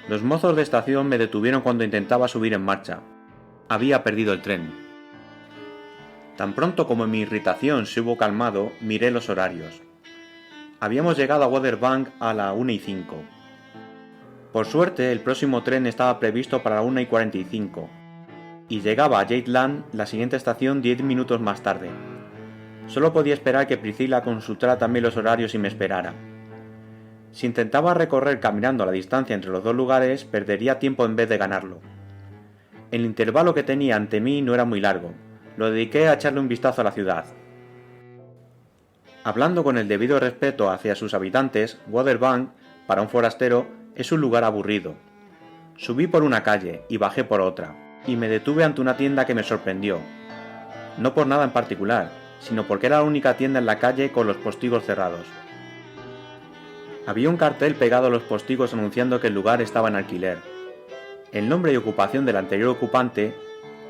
Los mozos de estación me detuvieron cuando intentaba subir en marcha. Había perdido el tren. Tan pronto como mi irritación se hubo calmado, miré los horarios. Habíamos llegado a Waterbank a la 1:05. Por suerte, el próximo tren estaba previsto para la 1:45, y llegaba a Jetland, la siguiente estación, 10 minutos más tarde. Solo podía esperar que Priscilla consultara también los horarios y me esperara. Si intentaba recorrer caminando la distancia entre los dos lugares, perdería tiempo en vez de ganarlo. El intervalo que tenía ante mí no era muy largo. Lo dediqué a echarle un vistazo a la ciudad. Hablando con el debido respeto hacia sus habitantes, Waterbank, para un forastero, es un lugar aburrido. Subí por una calle y bajé por otra, y me detuve ante una tienda que me sorprendió. No por nada en particular, sino porque era la única tienda en la calle con los postigos cerrados. Había un cartel pegado a los postigos anunciando que el lugar estaba en alquiler. El nombre y ocupación del anterior ocupante,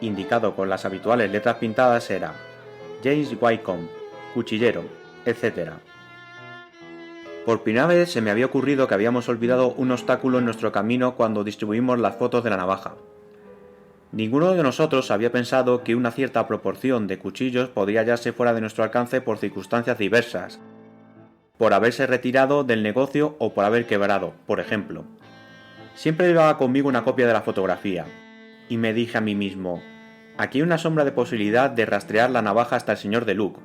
indicado con las habituales letras pintadas, era James Wycombe, cuchillero, etc. Por primera vez se me había ocurrido que habíamos olvidado un obstáculo en nuestro camino cuando distribuimos las fotos de la navaja. Ninguno de nosotros había pensado que una cierta proporción de cuchillos podría hallarse fuera de nuestro alcance por circunstancias diversas, por haberse retirado del negocio o por haber quebrado, por ejemplo. Siempre llevaba conmigo una copia de la fotografía, y me dije a mí mismo, aquí hay una sombra de posibilidad de rastrear la navaja hasta el señor de Luke.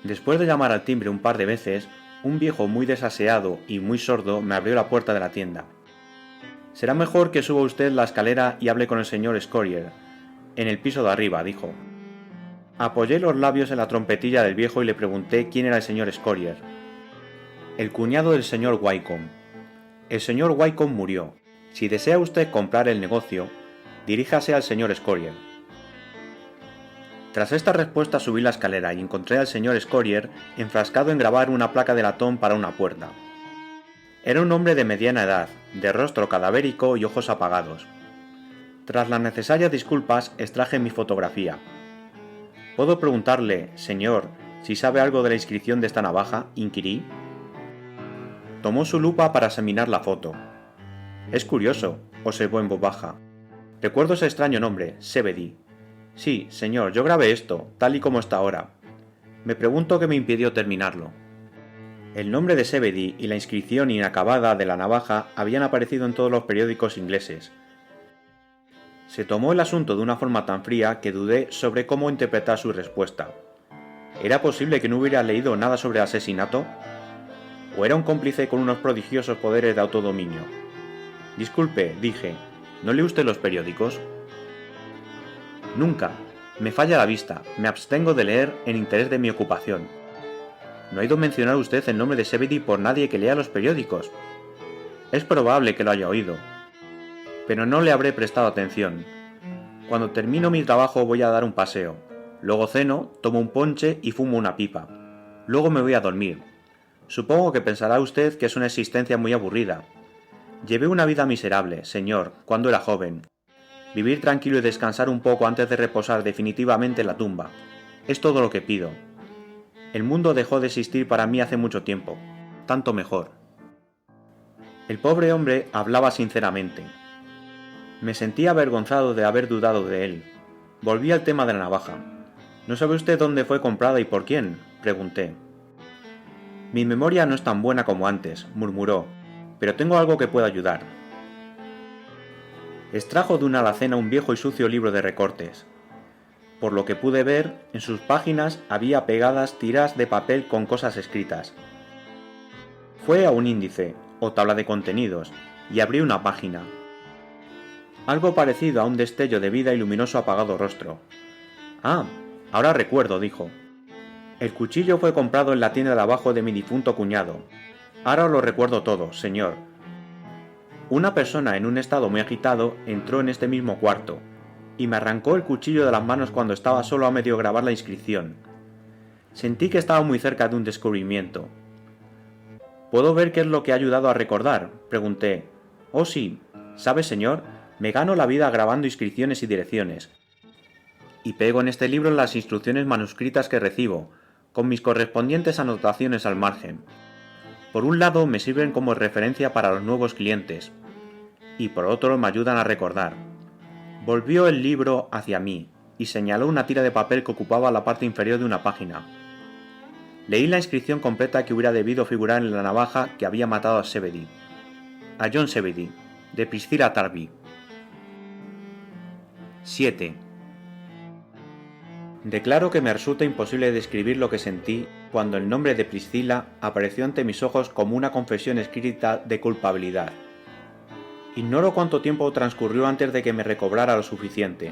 Después de llamar al timbre un par de veces, un viejo muy desaseado y muy sordo me abrió la puerta de la tienda. «Será mejor que suba usted la escalera y hable con el señor Scorrier, en el piso de arriba», dijo. Apoyé los labios en la trompetilla del viejo y le pregunté quién era el señor Scorrier. «El cuñado del señor Wycombe. El señor Wycombe murió. Si desea usted comprar el negocio, diríjase al señor Scorrier». Tras esta respuesta subí la escalera y encontré al señor Scorrier enfrascado en grabar una placa de latón para una puerta. Era un hombre de mediana edad, de rostro cadavérico y ojos apagados. Tras las necesarias disculpas, extraje mi fotografía. «¿Puedo preguntarle, señor, si sabe algo de la inscripción de esta navaja?», inquirí. Tomó su lupa para examinar la foto. «Es curioso», observó en voz baja. «Recuerdo ese extraño nombre, Zebedee. Sí, señor, yo grabé esto, tal y como está ahora. Me pregunto qué me impidió terminarlo». El nombre de Zebedee y la inscripción inacabada de la navaja habían aparecido en todos los periódicos ingleses. Se tomó el asunto de una forma tan fría que dudé sobre cómo interpretar su respuesta. ¿Era posible que no hubiera leído nada sobre el asesinato? ¿O era un cómplice con unos prodigiosos poderes de autodominio? «Disculpe», dije, «¿no lee usted los periódicos?» «Nunca. Me falla la vista. Me abstengo de leer en interés de mi ocupación». «¿No ha oído mencionar usted el nombre de Zebedee por nadie que lea los periódicos?» «Es probable que lo haya oído, pero no le habré prestado atención. Cuando termino mi trabajo voy a dar un paseo. Luego ceno, tomo un ponche y fumo una pipa. Luego me voy a dormir. Supongo que pensará usted que es una existencia muy aburrida. Llevé una vida miserable, señor, cuando era joven. Vivir tranquilo y descansar un poco antes de reposar definitivamente en la tumba. Es todo lo que pido. El mundo dejó de existir para mí hace mucho tiempo. Tanto mejor». El pobre hombre hablaba sinceramente. Me sentía avergonzado de haber dudado de él. Volví al tema de la navaja. «¿No sabe usted dónde fue comprada y por quién?», pregunté. «Mi memoria no es tan buena como antes», murmuró, «pero tengo algo que pueda ayudar». Extrajo de una alacena un viejo y sucio libro de recortes. Por lo que pude ver, en sus páginas había pegadas tiras de papel con cosas escritas. Fue a un índice, o tabla de contenidos, y abrí una página. Algo parecido a un destello de vida iluminó su apagado rostro. «Ah, ahora recuerdo», dijo. «El cuchillo fue comprado en la tienda de abajo de mi difunto cuñado. Ahora lo recuerdo todo, señor. Una persona en un estado muy agitado entró en este mismo cuarto, y me arrancó el cuchillo de las manos cuando estaba solo a medio grabar la inscripción. Sentí que estaba muy cerca de un descubrimiento». «¿Puedo ver qué es lo que ha ayudado a recordar?», pregunté. «Oh sí, ¿sabe, señor? Me gano la vida grabando inscripciones y direcciones. Y pego en este libro las instrucciones manuscritas que recibo, con mis correspondientes anotaciones al margen. Por un lado me sirven como referencia para los nuevos clientes, y por otro me ayudan a recordar». Volvió el libro hacia mí y señaló una tira de papel que ocupaba la parte inferior de una página. Leí la inscripción completa que hubiera debido figurar en la navaja que había matado a Zebedee. A John Zebedee, de Priscilla Tarby. 7. Declaro que me resulta imposible describir lo que sentí cuando el nombre de Priscilla apareció ante mis ojos como una confesión escrita de culpabilidad. Ignoro cuánto tiempo transcurrió antes de que me recobrara lo suficiente.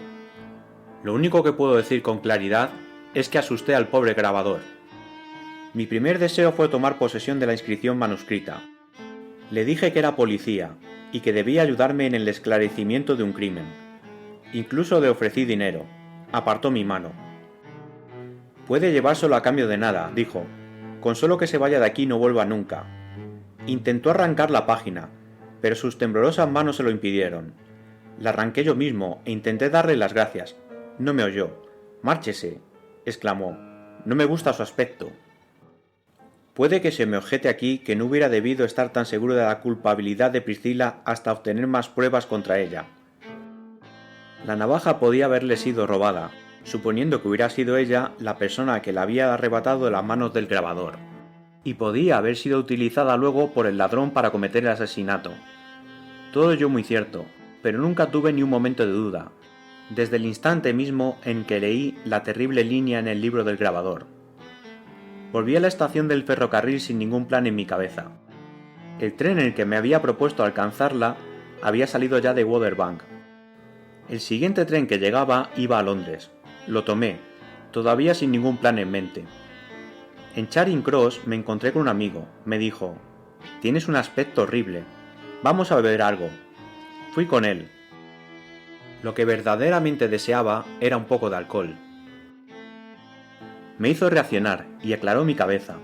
Lo único que puedo decir con claridad es que asusté al pobre grabador. Mi primer deseo fue tomar posesión de la inscripción manuscrita. Le dije que era policía y que debía ayudarme en el esclarecimiento de un crimen. Incluso le ofrecí dinero. Apartó mi mano. «Puede llevárselo a cambio de nada», dijo. «Con solo que se vaya de aquí no vuelva nunca». Intentó arrancar la página, pero sus temblorosas manos se lo impidieron. La arranqué yo mismo e intenté darle las gracias. No me oyó. «Márchese», exclamó. «No me gusta su aspecto». Puede que se me objete aquí que no hubiera debido estar tan seguro de la culpabilidad de Priscilla hasta obtener más pruebas contra ella. La navaja podía haberle sido robada, suponiendo que hubiera sido ella la persona que la había arrebatado de las manos del grabador. y podía haber sido utilizada luego por el ladrón para cometer el asesinato. Todo ello muy cierto, pero nunca tuve ni un momento de duda, desde el instante mismo en que leí la terrible línea en el libro del grabador. Volví a la estación del ferrocarril sin ningún plan en mi cabeza. El tren en el que me había propuesto alcanzarla había salido ya de Waterbank. El siguiente tren que llegaba iba a Londres. Lo tomé, todavía sin ningún plan en mente. En Charing Cross me encontré con un amigo. Me dijo: «Tienes un aspecto horrible. Vamos a beber algo». Fui con él. Lo que verdaderamente deseaba era un poco de alcohol. Me hizo reaccionar y aclaró mi cabeza.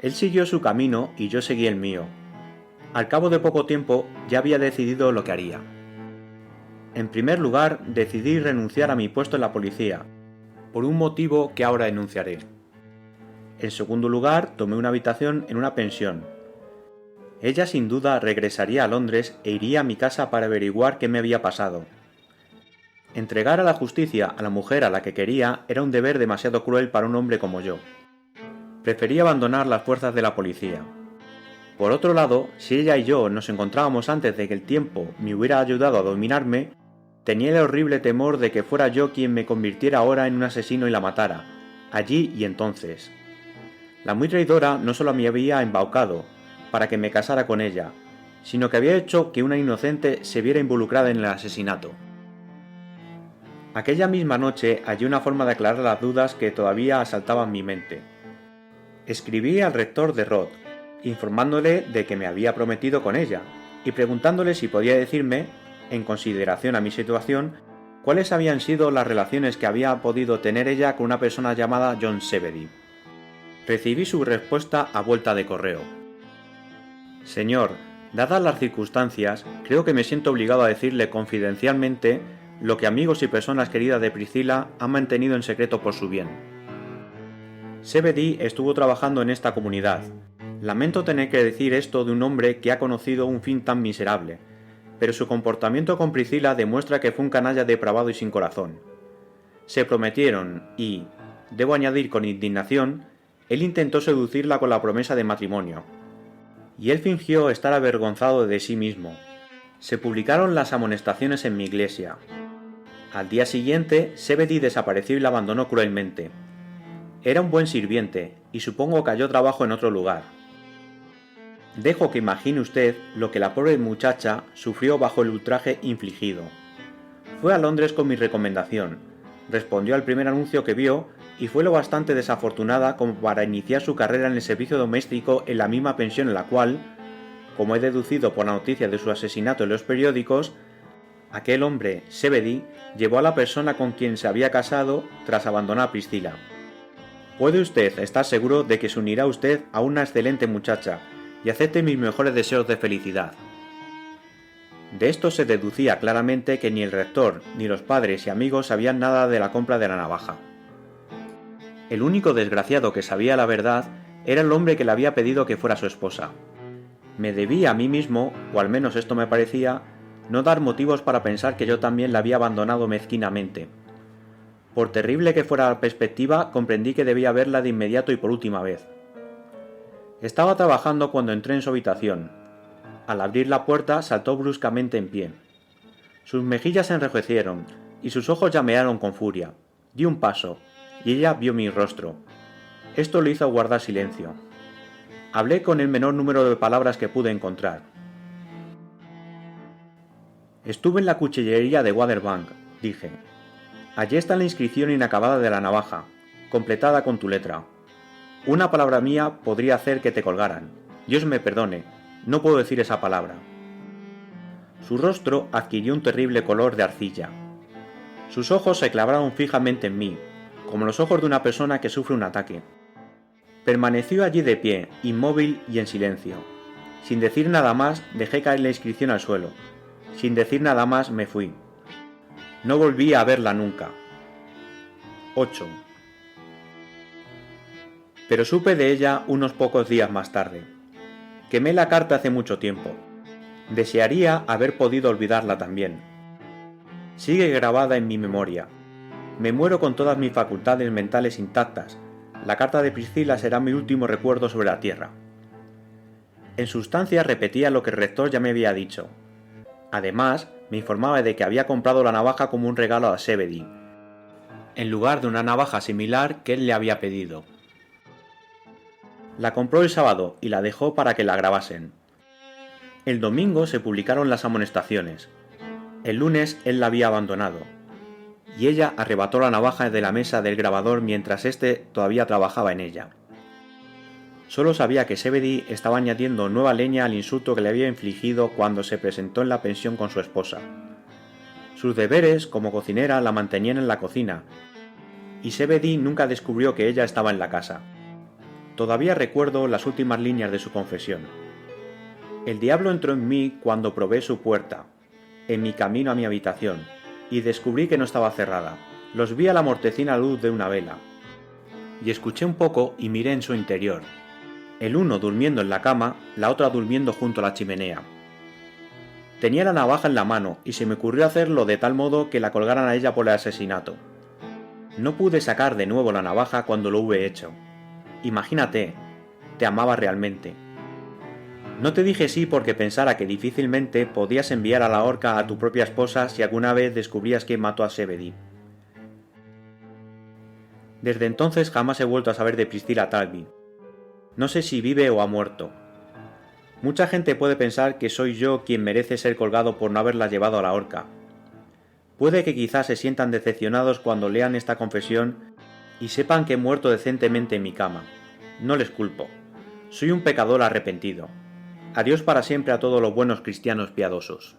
Él siguió su camino y yo seguí el mío. Al cabo de poco tiempo ya había decidido lo que haría. En primer lugar, decidí renunciar a mi puesto en la policía, por un motivo que ahora enunciaré. En segundo lugar, tomé una habitación en una pensión. Ella sin duda regresaría a Londres e iría a mi casa para averiguar qué me había pasado. Entregar a la justicia a la mujer a la que quería era un deber demasiado cruel para un hombre como yo. Preferí abandonar las fuerzas de la policía. Por otro lado, si ella y yo nos encontrábamos antes de que el tiempo me hubiera ayudado a dominarme, tenía el horrible temor de que fuera yo quien me convirtiera ahora en un asesino y la matara, allí y entonces. La muy traidora no solo me había embaucado para que me casara con ella, sino que había hecho que una inocente se viera involucrada en el asesinato. Aquella misma noche hallé una forma de aclarar las dudas que todavía asaltaban mi mente. Escribí al rector de Roth, informándole de que me había prometido con ella, y preguntándole si podía decirme, en consideración a mi situación, cuáles habían sido las relaciones que había podido tener ella con una persona llamada John Zebedee. Recibí su respuesta a vuelta de correo. Señor, dadas las circunstancias, creo que me siento obligado a decirle confidencialmente lo que amigos y personas queridas de Priscilla han mantenido en secreto por su bien. Zebedee estuvo trabajando en esta comunidad. Lamento tener que decir esto de un hombre que ha conocido un fin tan miserable, pero su comportamiento con Priscilla demuestra que fue un canalla depravado y sin corazón. Se prometieron y, debo añadir con indignación, él intentó seducirla con la promesa de matrimonio. Y él fingió estar avergonzado de sí mismo. Se publicaron las amonestaciones en mi iglesia. Al día siguiente, Zebedee desapareció y la abandonó cruelmente. Era un buen sirviente, y supongo que halló trabajo en otro lugar. Dejo que imagine usted lo que la pobre muchacha sufrió bajo el ultraje infligido. Fue a Londres con mi recomendación, respondió al primer anuncio que vio y fue lo bastante desafortunada como para iniciar su carrera en el servicio doméstico en la misma pensión en la cual, como he deducido por la noticia de su asesinato en los periódicos, aquel hombre, Zebedee, llevó a la persona con quien se había casado tras abandonar a Priscilla. Puede usted estar seguro de que se unirá usted a una excelente muchacha y acepte mis mejores deseos de felicidad. De esto se deducía claramente que ni el rector ni los padres y amigos sabían nada de la compra de la navaja. El único desgraciado que sabía la verdad era el hombre que le había pedido que fuera su esposa. Me debía a mí mismo, o al menos esto me parecía, no dar motivos para pensar que yo también la había abandonado mezquinamente. Por terrible que fuera la perspectiva, comprendí que debía verla de inmediato y por última vez. Estaba trabajando cuando entré en su habitación. Al abrir la puerta saltó bruscamente en pie. Sus mejillas se enrojecieron y sus ojos llamearon con furia. Di un paso, y ella vio mi rostro. Esto le hizo guardar silencio. Hablé con el menor número de palabras que pude encontrar. Estuve en la cuchillería de Waterbank, dije. Allí está la inscripción inacabada de la navaja, completada con tu letra. Una palabra mía podría hacer que te colgaran. Dios me perdone, no puedo decir esa palabra. Su rostro adquirió un terrible color de arcilla. Sus ojos se clavaron fijamente en mí, como los ojos de una persona que sufre un ataque. Permaneció allí de pie, inmóvil y en silencio. Sin decir nada más, dejé caer la inscripción al suelo. Sin decir nada más, me fui. No volví a verla nunca. 8. Pero supe de ella unos pocos días más tarde. Quemé la carta hace mucho tiempo. Desearía haber podido olvidarla también. Sigue grabada en mi memoria. Me muero con todas mis facultades mentales intactas, La carta de Priscila será mi último recuerdo sobre la tierra. En sustancia repetía lo que el rector ya me había dicho. Además, me informaba de que había comprado la navaja como un regalo a Zebedee, en lugar de una navaja similar que él le había pedido. La compró el sábado y la dejó para que la grabasen. El domingo se publicaron las amonestaciones. El lunes él la había abandonado, y ella arrebató la navaja de la mesa del grabador mientras éste todavía trabajaba en ella. Solo sabía que Zebedee estaba añadiendo nueva leña al insulto que le había infligido cuando se presentó en la pensión con su esposa. Sus deberes como cocinera la mantenían en la cocina, y Zebedee nunca descubrió que ella estaba en la casa. Todavía recuerdo las últimas líneas de su confesión. El diablo entró en mí cuando probé su puerta, en mi camino a mi habitación, y descubrí que no estaba cerrada. Los vi a la mortecina luz de una vela, y escuché un poco y miré en su interior. El uno durmiendo en la cama, la otra durmiendo junto a la chimenea. Tenía la navaja en la mano y se me ocurrió hacerlo de tal modo que la colgaran a ella por el asesinato. No pude sacar de nuevo la navaja cuando lo hube hecho. Imagínate, te amaba realmente. No te dije sí porque pensara que difícilmente podías enviar a la horca a tu propia esposa si alguna vez descubrías quién mató a Zebedee. Desde entonces jamás he vuelto a saber de Priscilla Talby. No sé si vive o ha muerto. Mucha gente puede pensar que soy yo quien merece ser colgado por no haberla llevado a la horca. Puede que quizás se sientan decepcionados cuando lean esta confesión y sepan que he muerto decentemente en mi cama. No les culpo. Soy un pecador arrepentido. Adiós para siempre a todos los buenos cristianos piadosos.